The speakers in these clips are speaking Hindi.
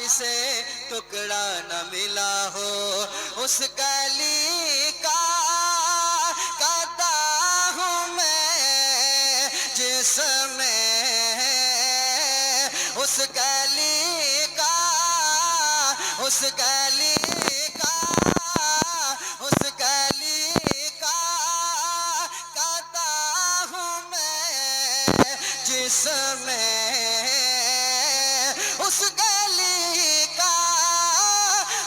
जिसे टुकड़ा न मिला हो, उस गली का गदा हूँ मैं जिसमें, उस गली का, उस गली का, उस गली का गदा हूँ मैं जिसमें, उस गली का,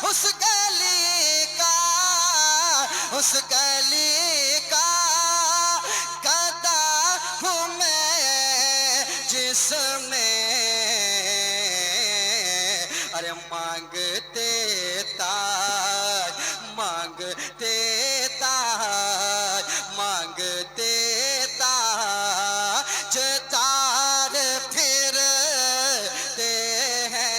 उस गली का, उस गली का गदा हूँ मैं जिसमें, अरे मांगते ताज, मांगते ताज, मांगते ताज तार फिरते हैं।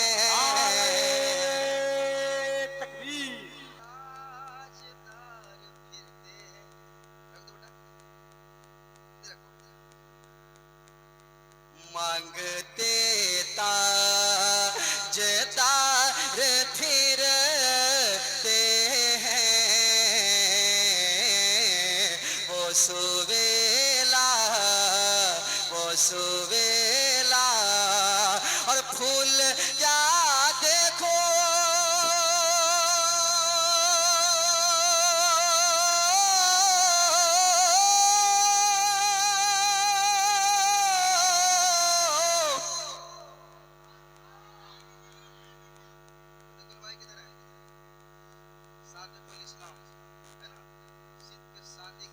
तकबीर। ताजदार फिरते हैं। रख दो बेटा, मांगते ताज तार फिरते हैं, वो सुवेला, वो सुवेला, और फूल क्या देखो,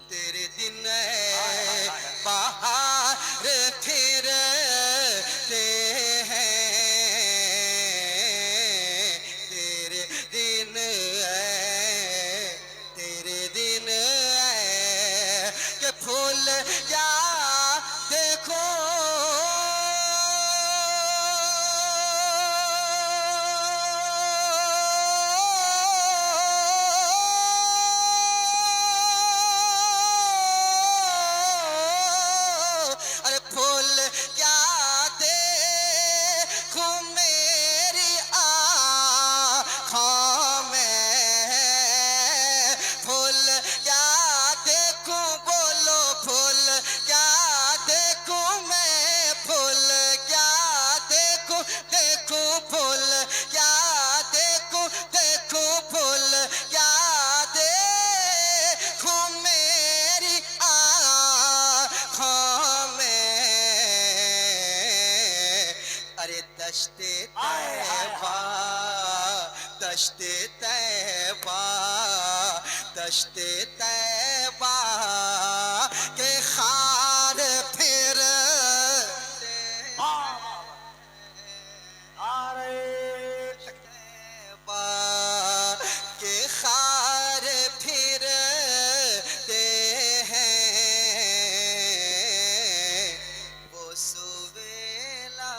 तेरे दिन बाहर फिरते हैं, तेरे दिन, तेरे दिन के फूल क्या देखो, अरे फूल क्या देखूं मेरी आँखों में, फूल क्या देखूं, बोलो फूल क्या देखूं मैं, फूल क्या देखूं, देखूं फूल क्या देखूं, देखूं फूल क्या देखूं मेरी आँखों में, अरे दश्ते तैबा, दश्ते तैबा, दश्ते तैबा के खार फिर तैबा के खार फिरते हैं, वो सुवेला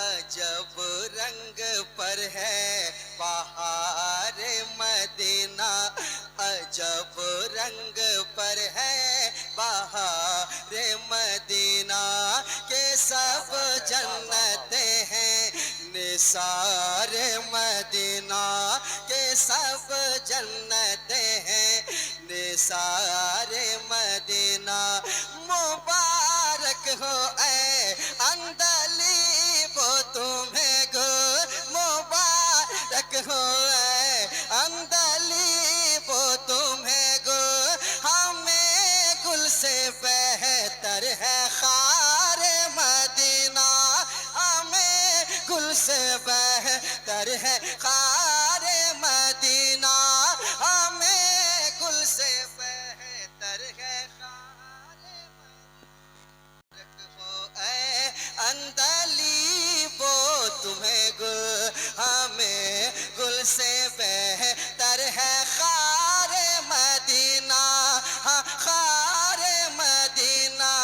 अजब रंग पर है बहार मदीना, अजब रंग पर है बहार मदीना, के सब जन्नते हैं निसार मदीना, के सब जन्नते हैं निसार मदीना, मुबारक हो ऐ अंदली वो तुम्हें गो, मुबारक हो ऐ अंदली वो तुम्हें गो, हमें गुल से बेहतर है खार मदीना, हमें गुल से बेहतर है खार मदीना, हमें गुल से बेहतर है खार हो ऐ अंदली वो तुम्हें गुल, हमें गुल से बेहतर है खार मदीना, हाँ खार मदीना,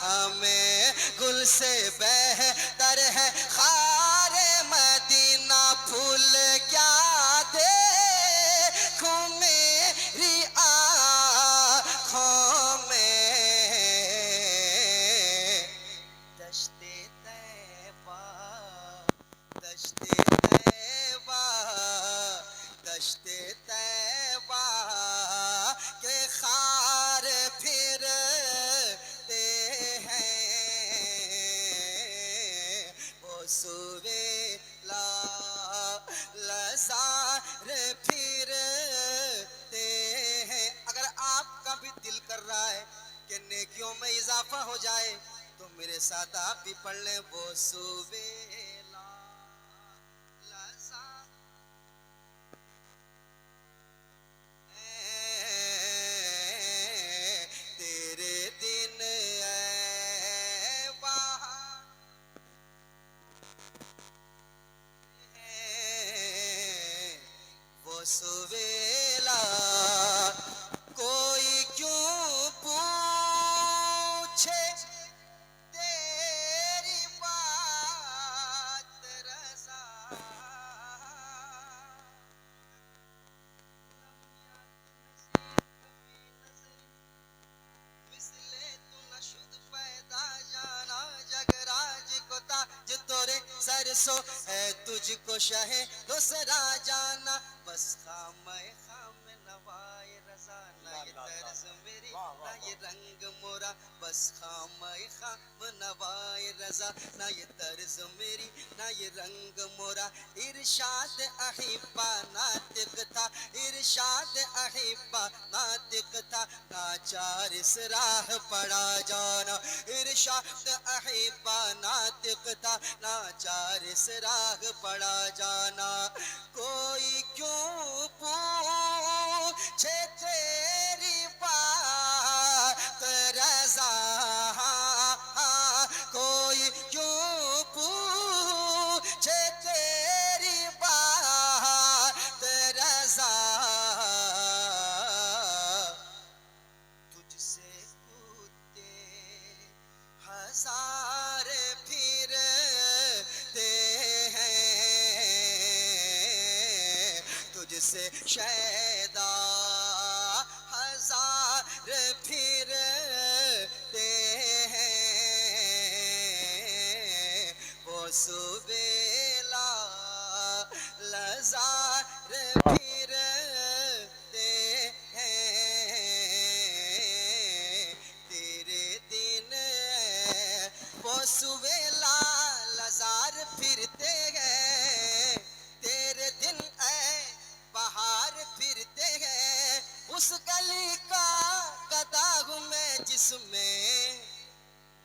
हमें गुल से बेहतर है खार मदीना, फूल क्या देखूं मेरी आँखों में, दश्ते तैबा, दश्ते तैबा सादा भी पढ़ ले वो सुवेला लसा तेरे दिन है वहाँ वो सुवेला कोई क्यों पूछे तेरी बात रज़ा मिसले तू न शुद्ध पैदा जाना जगराज को ताज तोरे सरसों है तुझको शहे दूसरा जाना बस खाम नवाए रजा ना ये तरस मेरी ना ये रंग मोरा बस खाम नवाए रजा ना ये तरस मेरी ना ये रंग मोरा इरशाद अहिब्बा नातिक था इरशाद अहिब्बा नातिक था नाचार इस राह पड़ा जाना इरशाद अहिब्बा नातिक था नाचार इस राह पड़ा जाना कोई क्यों पूछे तेरी बात रज़ा कोई क्यों पूछे तेरी बात रज़ा तुझसे कूदते हजार फिरते हैं तुझसे शैदा हजार फिरते हैं वो सुबेला लजार फिरते हैं तेरे दिन वो सुबेला लजार फिरते हैं तेरे दिन बाहर फिरते हैं उस गली का गदा हूँ मैं जिसमें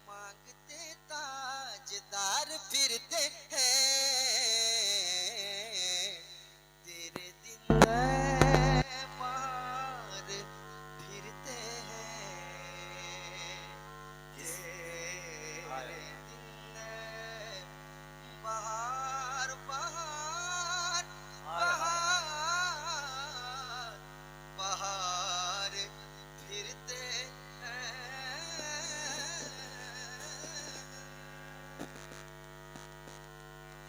मांगते ताजदार फिरते हैं तेरे दिन बाहर फिरते हैं तेरे दिन बाहर बाहर बाहर बाहर फिरते हैं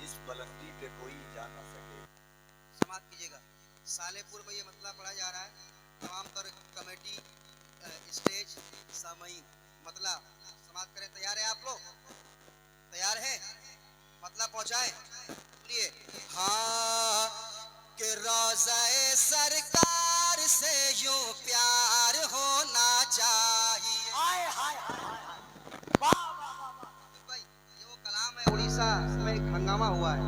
इस बुलंदी पे कोई जा न सके। समाप्त कीजिएगा। सालेपुर में ये मतला पढ़ा जा रहा है। तमाम तर कमेटी स्टेज सामईन मतला समाप्त करें। तैयार है आप लोग? तैयार हैं? मतला पहुंचाएं। सुनिए। हाँ कि रोज़े सरकार से यूं प्यार होना चाहिए। हाय हाय हाय वाह भाई ये वो कलाम है उड़ीसा में एक हंगामा हुआ है।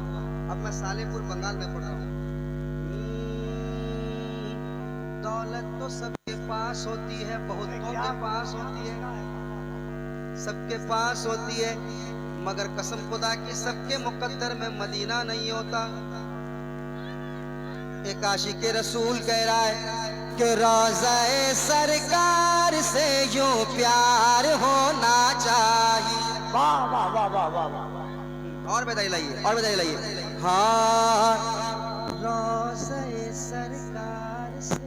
अब मैं सालेपुर बंगाल में पढ़ रहा हूँ। दौलत तो सबके पास होती है, बहुतों के पास होती है, सबके पास होती है, मगर कसम खुदा की सबके मुकद्दर में मदीना नहीं होता। एक आशिक रसूल कह रहा है कि रोज़े सरकार से यूं प्यार होना चाहिए। वाह वाह वाह वाह वाह वाह। और बधाई लाइए, और बधाई लाइए। हाँ रोज़े सरकार से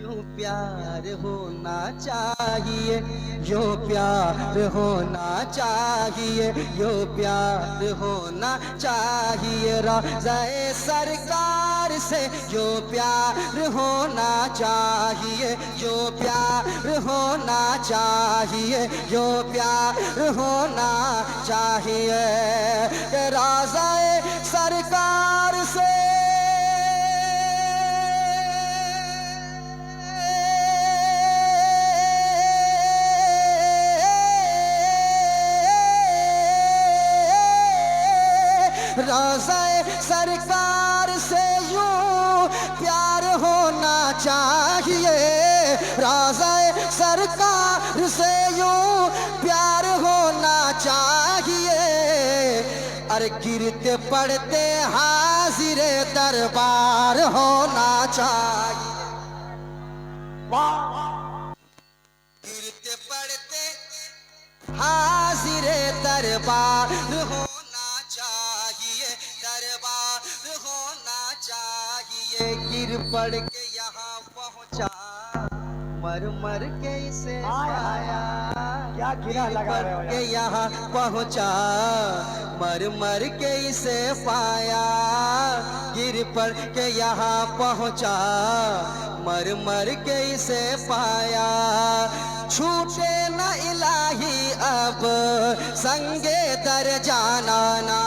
यूं प्यार होना चाहिए, यूं प्यार होना चाहिए, यूं प्यार होना चाहिए, यूं प्यार होना चाहिए। रोज़े सरकार से यूं प्यार होना चाहिए, यूं प्यार होना चाहिए, यूं प्यार होना चाहिए। रोज़े सरकार से रोज़े सरकार से यूं प्यार होना चाहिए, रोज़े सरकार से यूं प्यार होना चाहिए। अरे गिरते पड़ते हाजिर दरबार होना चाहिए। गिरते पड़ते हाजिर दरबार होना चाहिए, दरबार होना चाहिए। गिर पड़ के यहाँ पहुँचा, मर मर के इसे पाया। क्या गिरा लगा रहे हो के यहाँ पहुँचा, मर मर के इसे पाया। गिर पड़ के यहाँ पहुँचा, मर मर के इसे पाया। छूटे न इलाही अब संगे दर जाना ना,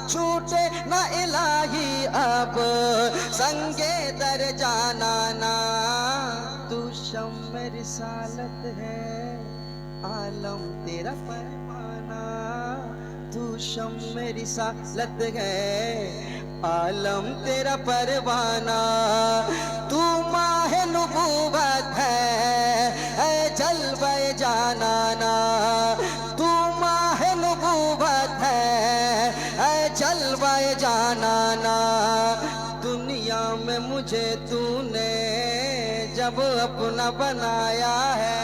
छूटे न इलाही अब संगे दर जाना ना। तू शम्म रिसालत है, आलम तेरा परवाना। तू शम्म रिसालत है, आलम तेरा परवाना। तू माह नबूवत है जलवे जानाना। तू माह नबूवत है जलवे जानाना। दुनिया में मुझे तूने जब अपना बनाया है,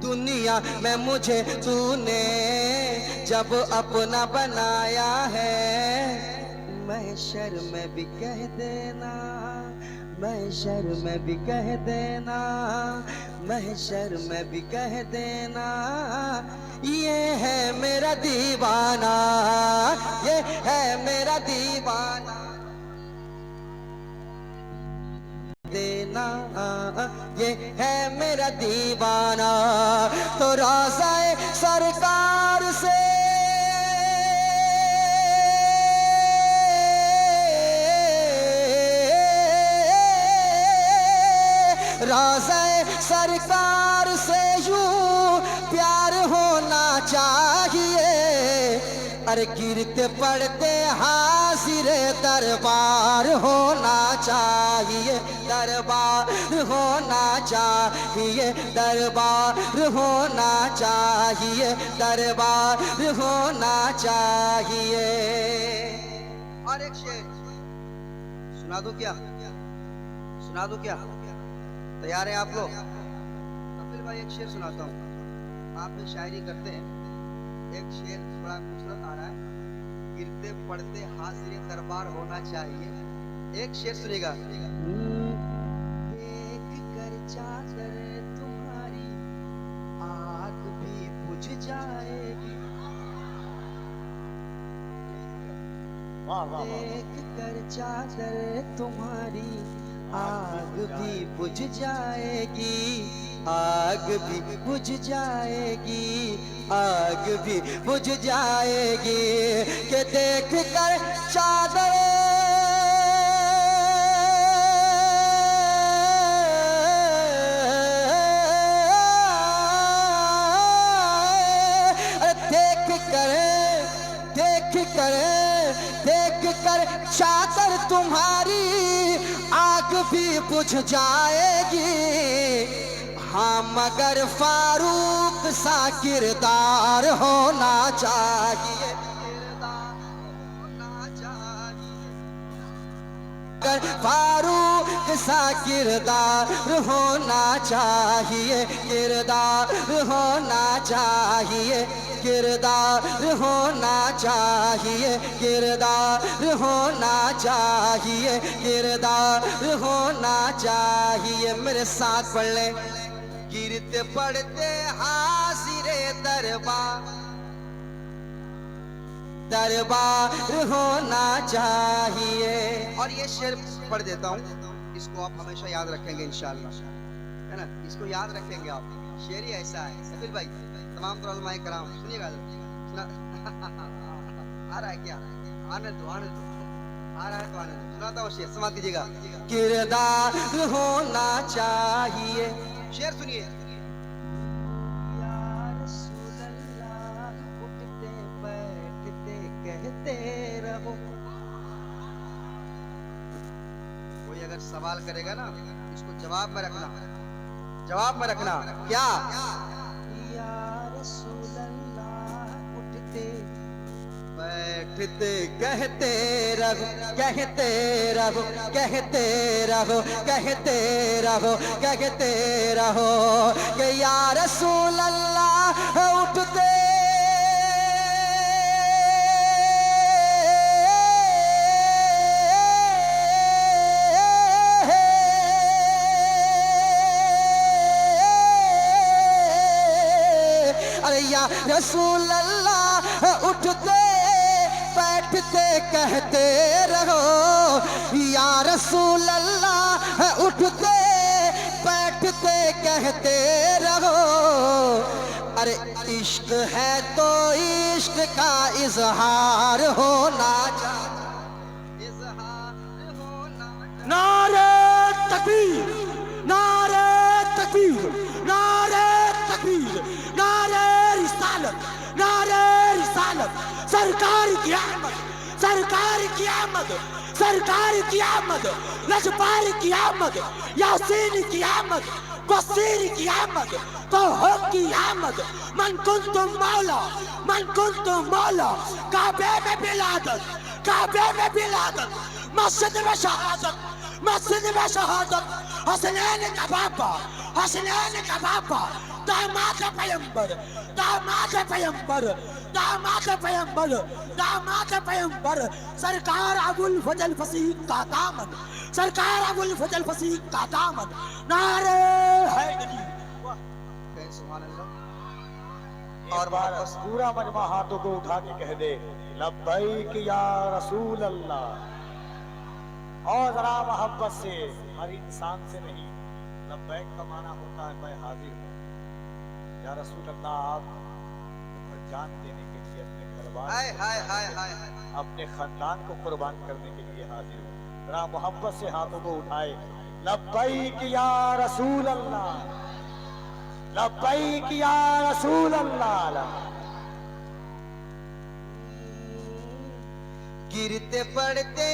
दुनिया में मुझे तूने जब अपना बनाया है। महशर में भी कह देना, महशर में भी कह देना, महशर में भी कह देना। ये है मेरा दीवाना, ये है मेरा दीवाना। देना ये है मेरा दीवाना। तो रोज़े सरकार से रोज़े सरकार से यूं प्यार होना चाहिए। अरे गिरते पड़ते हाजिर दरबार होना चाहिए, दरबार होना चाहिए, दरबार होना चाहिए, दरबार होना चाहिए। और एक शेर सुना दूं क्या? सुना दूं क्या? तैयार हैं आप लोग? कपिल भाई एक शेर सुनाता हूँ। आप भी शायरी करते हैं। एक शेर बड़ा खूबसूरत आ रहा है। गिरते पड़ते हाजिर दरबार होना चाहिए। एक शेर सुनिएगा। देख कर चादर तुम्हारी आग भी बुझ जाएगी। देख कर चादर तुम्हारी आग भी बुझ जाएगी, आग भी बुझ जाएगी, आग भी बुझ जाएगी। कि देख कर चादर देख कर चादर तुम्हारी आग भी बुझ जाएगी। हाँ मगर फारूक सा किरदार होना चाहिए, किरदार होना चाहिए। मगर फारूक सा किरदार होना चाहिए, किरदार होना चाहिए, किरदार होना चाहिए, किरदार होना चाहिए, किरदार होना चाहिए। मेरे साथ पढ़ ले। गिरते पड़ते हाजिरे दरबार, दरबार होना चाहिए। और ये शेर पढ़ देता हूँ, इसको आप हमेशा याद रखेंगे इंशाअल्लाह, है ना? इसको याद रखेंगे आप। शेर ही ऐसा है। सफील भाई तमाम उलमाए कराम सुनिएगा, सुना आ रहा है क्या? आने दो, आने दो, आ रहा है तो आने दो। सुनाता हूँ शेर, समाप्त कीजिएगा। किरदार होना चाहिए। शेर सुनिए। या रसूल अल्लाह, उठते बैठते कहते रहो। कोई अगर सवाल करेगा ना इसको जवाब में रखना, जवाब में रखना। क्या? या रसूल अल्लाह उठते बैठते कहते रहो, कहते रहो, कहते रहो, कहते रहो, कहते रहो कि या रसूल अल्लाह उठते रसूल अल्लाह उठते बैठते कहते रहो, या रसूल अल्लाह उठते बैठते कहते रहो। अरे इश्क है तो इश्क का इजहार होना चाहिए, इजहार होना चाहिए। नारे तकबीर, नारे तकबीर, नारे तकबीर, नारे रिसालत, नारे रिसालत। सरकार की आमद, सरकार की आमद, सरकार की आमद, लजपाल की आमद, यासीन की आमद, बसीर की आमद, तो हो की आमद। मन कुंतुम मौला, मन कुंतुम मौला। काबे में बिलादत, काबे में बिलादत, मस्जिद में शहादत, मस्जिद में शहादत। हसनैन का बाबा, हसनैन का बाबा, दामाद पैगंबर, दामाद पैगंबर, दामाद पैगंबर, दामाद पैगंबर। सरकार अबुल फजल फसीह का दामन, सरकार अबुल फजल फसीह का दामन। नारे हैदरी। सुभान अल्लाह। और बार पूरा मजमा हाथों को उठा के कह दे लब्बैक या रसूल अल्लाह। और जरा मोहब्बत से, हर इंसान से नहीं, लब्बैक का माना होता है मैं हाजिर हूँ। या रसूल अल्लाह, आप जान देने के लिए अपने कुर्बान, अपने खानदान को कुर्बान करने के लिए हाजिर हूँ। जरा मोहब्बत से हाथों को उठाए लब्बैक या रसूल अल्लाह, लब्बैक या रसूल अल्लाह। गिरते पड़ते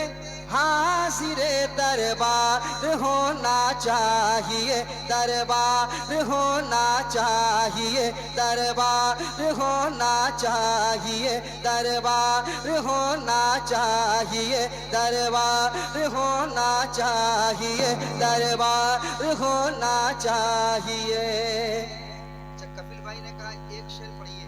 हाजिरे दरबार होना चाहिए, दरबार होना चाहिए, दरबार होना चाहिए, दरबार होना चाहिए, दरबार होना चाहिए, दरबार होना चाहिए। कपिल भाई ने कहा एक शेर पढ़िए।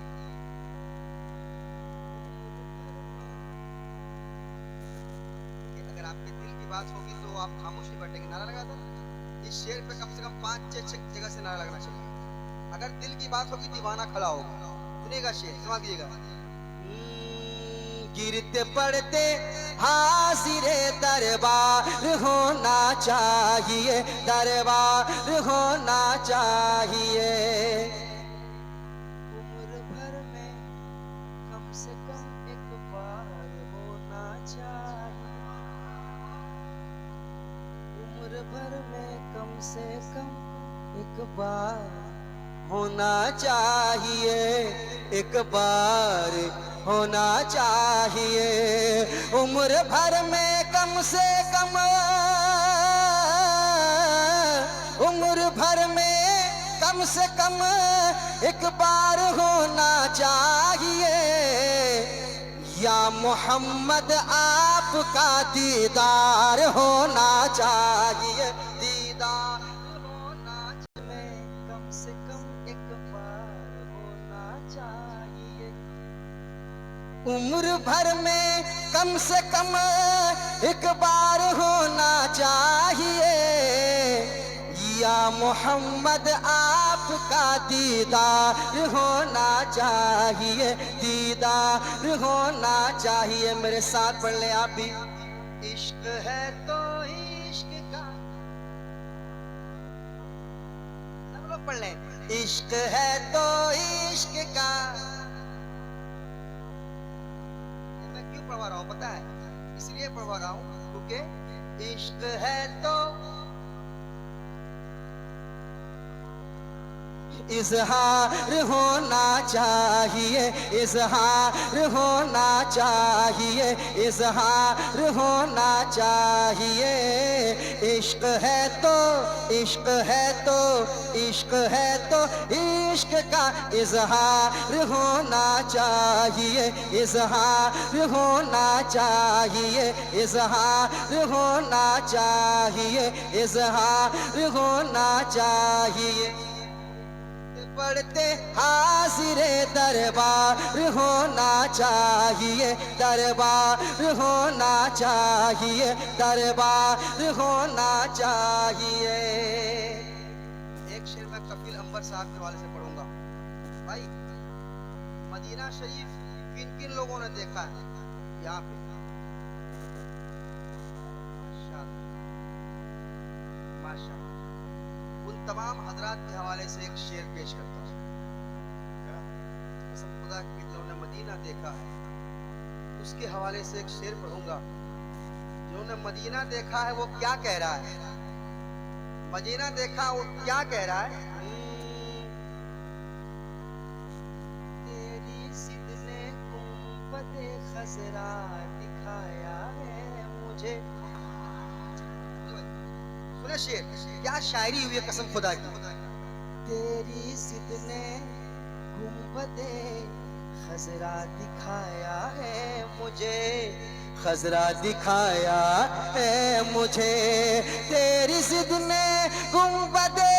अगर आपके दिल की बात होगी तो आप खामोश नहीं बैठेंगे। नारा लगा दो। इस शेर पे कम से कम 5-6 जगह से नारा लगना चाहिए। अगर दिल की बात होगी दीवाना खड़ा होगा। सुनिएगा शेर, समझ लीजिएगा। गिरते पड़ते हाजिरे दरबार होना चाहिए, दरबार होना चाहिए। उम्र भर में कम से कम एक बार होना चाहिए, उम्र भर में कम से कम एक बार होना चाहिए, एक बार होना चाहिए। उम्र भर में कम से कम, उम्र भर में कम से कम एक बार होना चाहिए। या मोहम्मद आपका दीदार होना चाहिए, दीदार होना चाहिए, कम से कम एक बार होना चाहिए। उम्र भर में कम से कम एक बार होना चाहिए। या मोहम्मद आपका दीदार होना चाहिए, दीदार होना चाहिए। मेरे साथ पढ़ ले आप भी। इश्क है तो इश्क का, सब लोग पढ़ लें। इश्क है तो इश्क का। मैं क्यों पढ़वा रहा हूं पता है? इसलिए पढ़वा रहा हूं क्योंकि इश्क है तो इजहार होना चाहिए, इजहार होना चाहिए, इजहार होना चाहिए। इश्क है तो, इश्क है तो, इश्क है तो इश्क का इजहार होना चाहिए, इजहार होना चाहिए, इजहार होना चाहिए, इजहार होना चाहिए। पढ़ते हाजिरे दरबार होना चाहिए, दरबार होना चाहिए, दरबार होना चाहिए। एक शेर मैं कफील अंबर साहब के वाले से पढ़ूंगा। भाई, मदीना शरीफ किन किन लोगों ने देखा है यहाँ पे? माशाअल्लाह। उन तमाम हजरात के हवाले से एक शेर पेश करता हूँ। कसम खुदा की, जिन्होंने मदीना देखा है उसके हवाले से एक शेर पढ़ूंगा। जिन्होंने मदीना देखा है वो क्या कह रहा है? मदीना देखा वो क्या कह रहा है? तेरी जिद ने गुंबदे खजरा दिखाया है मुझे। सुने शेर, क्या शायरी हुई है कसम खुदा की। तेरी जिद ने गुंबदे खजरा दिखाया है मुझे, खजरा दिखाया है मुझे। तेरी जिद ने गुंबदे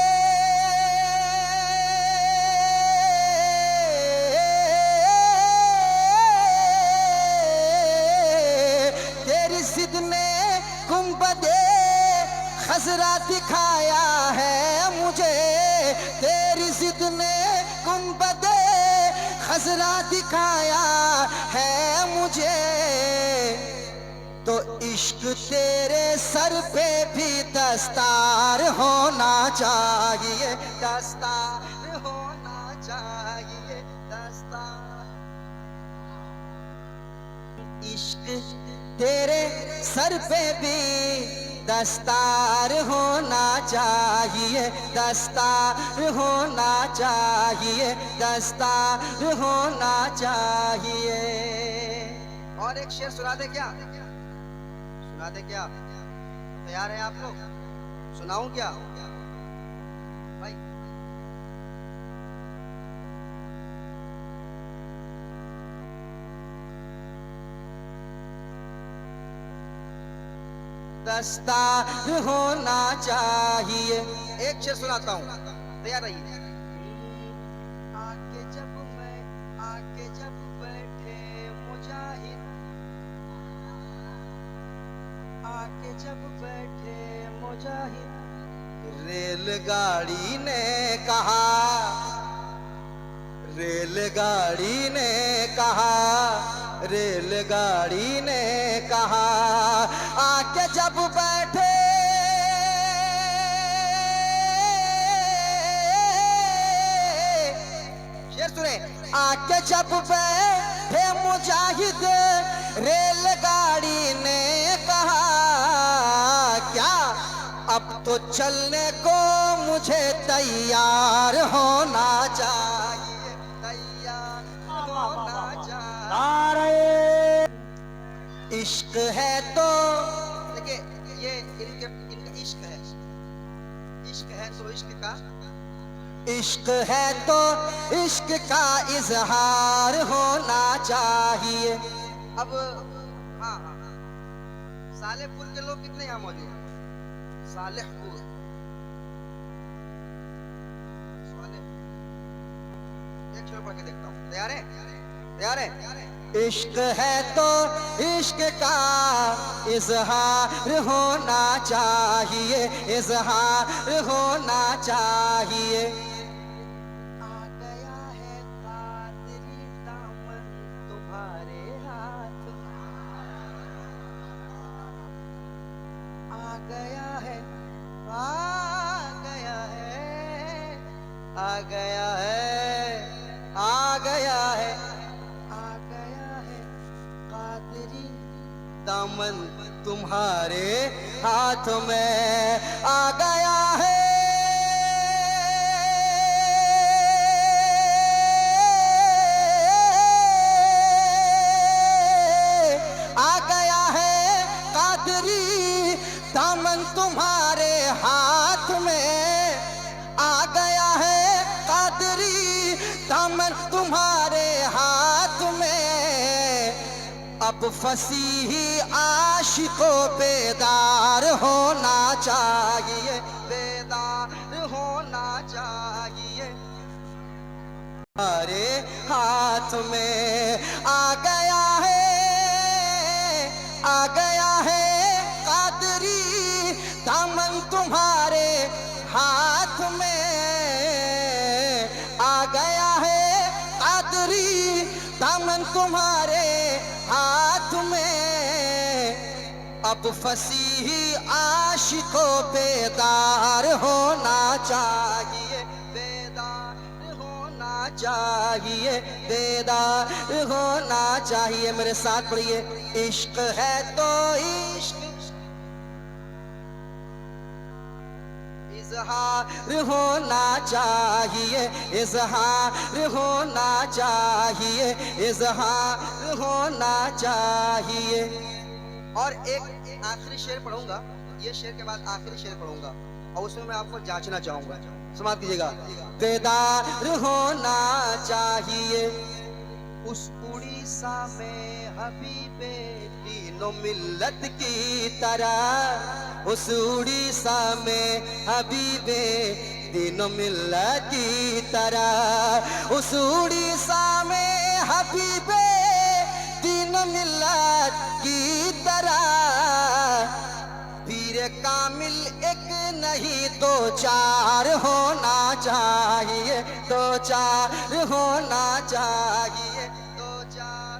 तेरी जिद ने गुंबदे खजरा दिखाया है मुझे। तेरी जिद ने गुंबदे खजरा दिखाया है मुझे। तो इश्क तेरे सर पे भी दस्तार होना चाहिए, दस्तार होना चाहिए, दस्तार। इश्क तेरे सर पे भी दस्तार होना चाहिए, दस्तार होना चाहिए, दस्तार होना चाहिए। और एक शेर सुना दे क्या? सुना दे क्या? तैयार हैं आप लोग? सुनाऊं क्या भाई? दस्तार होना चाहिए। एक शेर सुनाता हूँ, तैयार रहिए। आके जब बैठे मुजाहिद, आके जब बैठे मुजाहिद, रेलगाड़ी ने कहा, रेलगाड़ी ने कहा, रेलगाड़ी ने कहा, आके जब बैठे शेर सुने, आके जब बैठे मुजाहिद, रेलगाड़ी ने कहा, क्या अब तो चलने को मुझे तैयार होना चाहिए, तैयार होना चाहिए। इश्क है तो देखिए, ये इनका इश्क है, इश्क है तो इश्क का, इश्क है तो इश्क का इजहार होना चाहिए। अब हाँ, सालेहपुर के लोग कितने यहाँ मौजूद हैं? सालेहपुर, एक शेर पढ़ के देखता हूँ। तैयार है? तैयार है? इश्क है तो इश्क का इजहार होना चाहिए, इजहार होना चाहिए। आ गया है कादरी दामन तुम्हारे हाथ, आ गया है, आ गया है, आ गया है, आ गया है, दामन तुम्हारे हाथ में आ गया है। अब फसीही आशिकों बेदार होना चाहिए, बेदार होना चाहिए। अरे हाथ में आ गया है कादरी दामन तुम्हारे हाथ में आ गया है कादरी दामन तुम्हारे हाथ में। अब फसीही आशिकों बेदार होना चाहिए, बेदार होना चाहिए, बेदार होना चाहिए। मेरे साथ पढ़िए, इश्क है तो इश्क इजहार होना चाहिए, इजहार होना चाहिए, इजहार होना चाहिए। और एक आखिरी शेर पढ़ूंगा, ये शेर के बाद आखिरी शेर पढ़ूंगा और उसमें मैं आपको जांचना चाहूंगा, समाप्त कीजिएगा। बेदार होना चाहिए उस उड़ीसा में हबीबे तीनों मिल्लत की तरह, उस उड़ीसा में हबीबे तीनों मिल्लत की तरह, उस उड़ीसा में हबीबे तीनों मिल्लत की तरह। पीर कामिल एक नहीं दो चार होना चाहिए, दो चार होना चाहिए, दो चार।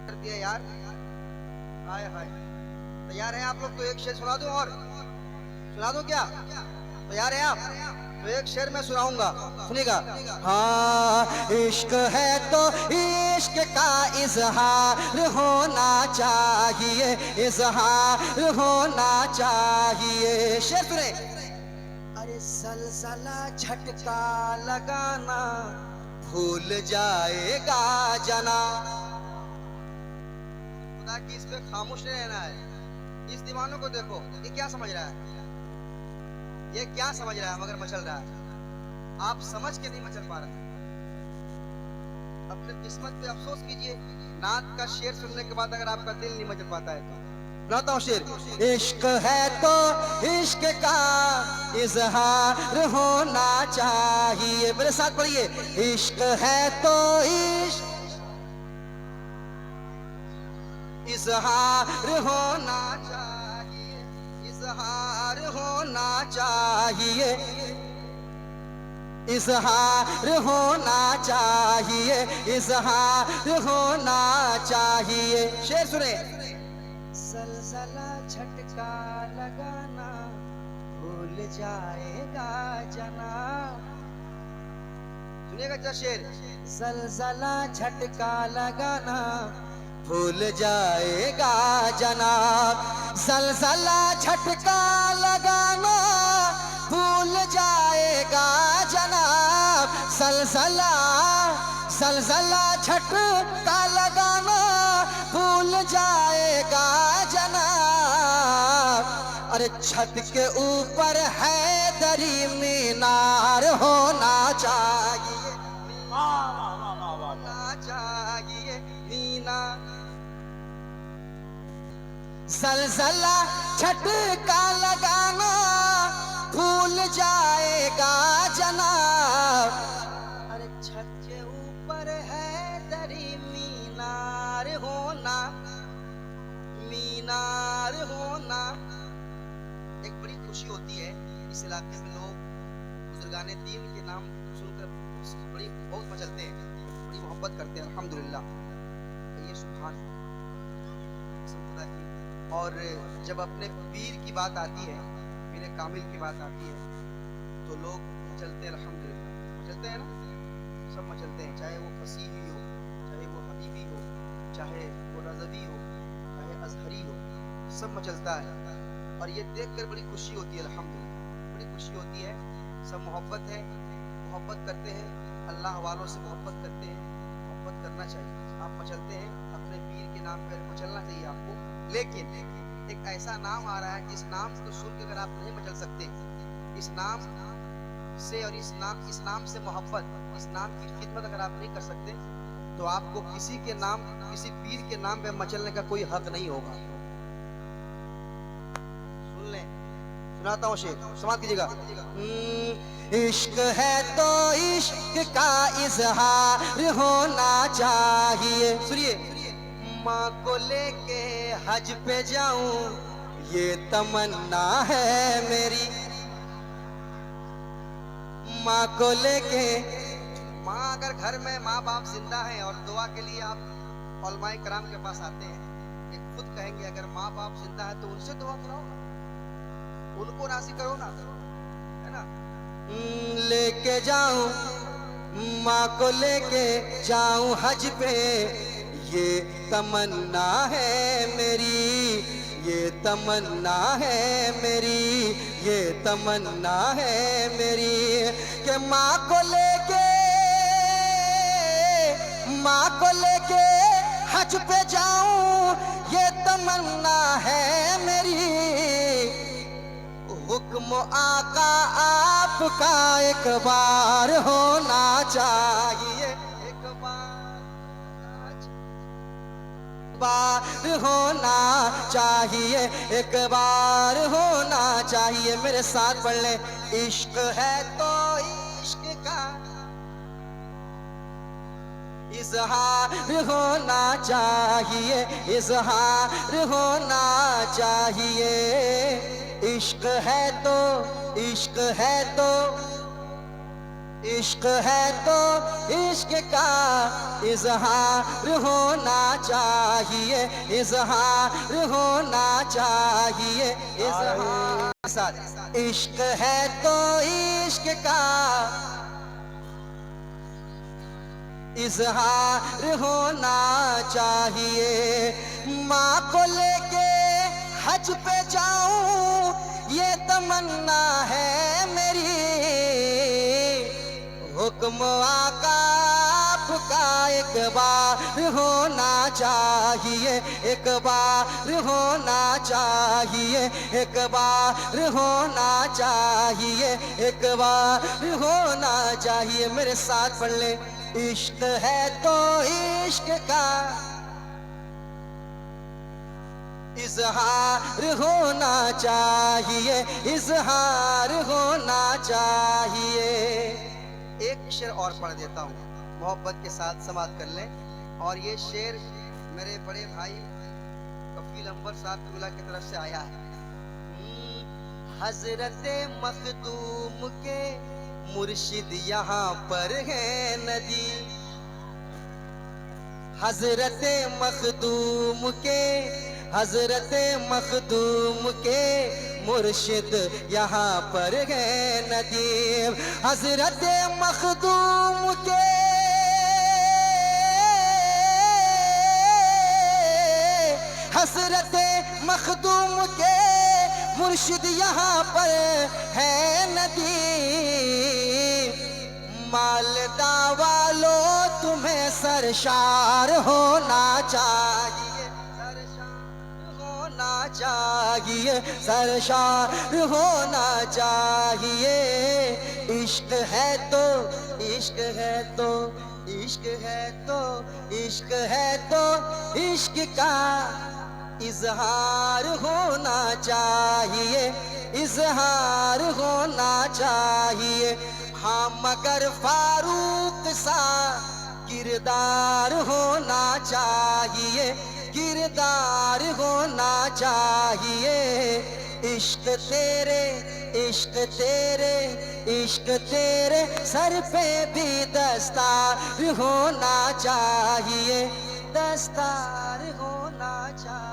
कर दिया यार, हाय हाय। तैयार हैं आप लोग? तो एक शेर सुना दूं, और सुना दूं क्या? तैयार हैं आप? तो एक शेर मैं सुनाऊंगा, सुनिएगा। हाँ, इश्क है तो इश्क का इजहार होना चाहिए, इजहार होना चाहिए। शेर सुने। अरे सलसला झटका लगाना भूल जाएगा जना। खुदा की इस पे खामोश नहीं रहना है। इस दीवानों को देखो, ये क्या समझ रहा है, ये क्या समझ रहा है मगर मचल रहा है। आप समझ के नहीं मचल पा रहे। अपने किस्मत पे अफसोस कीजिए। नात का शेर सुनने के बाद अगर आपका दिल नहीं मचल पाता है तो सुनाता हूँ शेर। इश्क है तो इश्क का इजहार होना चाहिए। मेरे साथ पढ़िए, इश्क है तो इश्क इजहार होना चाहिए, इजहार होना चाहिए, इजहार होना चाहिए, इजहार होना चाहिए। शेर सुने। सलसला झटका लगाना भूल जाएगा जना। सुनिएगा क्या शेर। सलसला झटका लगाना भूल जाएगा जनाब, सलसला झटका लगाना भूल जाएगा जनाब, सलसला झटका लगाना भूल जाएगा जनाब। अरे छत के ऊपर हैदरी मीनार होना चाहिए, होना चाहिए मीनार। सलसला झटका लगाना भूल जाएगा जनाब। अरे छत के ऊपर हैदरी मीनार होना, मीनार होना। एक बड़ी खुशी होती है इस इलाके में, लोग बुजुर्गाने दीन के नाम सुनकर बड़ी बहुत मचलते हैं, बड़ी मोहब्बत करते हैं। अल्हम्दुलिल्लाह, ये सुभान। और जब अपने पीर की बात आती है, पीर कामिल की बात आती है, तो लोग मचलते हैं। अल्हम्दुलिल्लाह मचलते हैं ना, सब मचलते हैं। चाहे वो फसीही हो, चाहे वो हबीबी हो, चाहे वो रज़वी हो, चाहे अजहरी हो, सब मचलता है। और ये देखकर बड़ी खुशी होती है। अल्हम्दुलिल्लाह बड़ी खुशी होती है। सब मोहब्बत है, मोहब्बत करते हैं, अल्लाह वालों से मोहब्बत करते हैं। मोहब्बत करना चाहिए। आप मचलते हैं अपने पीर के नाम पर, मचलना चाहिए आपको। लेकिन एक ऐसा नाम आ रहा है जिस नाम को सुन के अगर आप नहीं मचल सकते, इस नाम से और इस नाम से मोहब्बत, इस नाम की खिदमत अगर आप नहीं कर सकते, तो आपको किसी के नाम, किसी पीर के नाम पे मचलने का कोई हक नहीं होगा। सुन ले, सुनाता हूँ शेर, समाप्त कीजिएगा। इश्क है तो इश्क का इजहार होना चाहिए। सुनिए, माँ को लेके हज पे जाऊं ये तमन्ना है मेरी। माँ को लेके, माँ अगर घर में माँ बाप जिंदा हैं और दुआ के लिए आप उलमाए कराम के पास आते हैं, ये खुद कहेंगे अगर माँ बाप जिंदा है तो उनसे दुआ कराओ ना, उनको राजी करो ना, है ना। लेके जाऊं, माँ को लेके जाऊं हज पे ये तमन्ना है मेरी, ये तमन्ना है मेरी, ये तमन्ना है मेरी कि माँ को लेके हज पे जाऊं ये तमन्ना है मेरी। हुक्म आका आपका एक बार होना चाहिए, एक बार होना चाहिए, एक बार होना चाहिए। मेरे साथ पढ़ ले, इश्क है तो इश्क का इजहार होना चाहिए, इजहार होना चाहिए। इश्क है तो इश्क है तो इश्क है तो इश्क का इजहार होना चाहिए, इजहार होना चाहिए, इजहार। इश्क है तो इश्क का इजहार होना चाहिए। माँ को लेके हज पे जाऊं ये तमन्ना है मेरी। हुक्म आका आपका एक बार होना चाहिए, एक बार होना चाहिए, एक बार होना चाहिए, एक बार होना चाहिए। मेरे साथ पढ़ ले, इश्क है तो इश्क का इजहार होना चाहिए, इजहार होना चाहिए। एक शेर और पढ़ देता हूँ, मोहब्बत के साथ समाप्त कर लें। और ये शेर मेरे बड़े भाई कफील अंबर साहब की तरफ से आया है। हजरत मखदूम के मुर्शिद यहाँ पर है नदी। हजरत मखदूम के, हजरत मखदूम के मुर्शिद यहाँ पर है नदी। हजरत मखदूम के, हजरत मखदूम के मुर्शिद यहाँ पर है नदी। मालदा वालों तुम्हें सरशार होना चाहिए, सरशार होना चाहिए, सरशार होना चाहिए। इश्क है तो इश्क है तो इश्क है तो इश्क है तो इश्क का इजहार होना चाहिए, इजहार होना चाहिए। हाँ मगर फारूक सा किरदार होना चाहिए, किरदार होना चाहिए। इश्क तेरे, इश्क तेरे, इश्क तेरे सर पे भी दस्तार होना चाहिए, दस्तार होना चाहिए।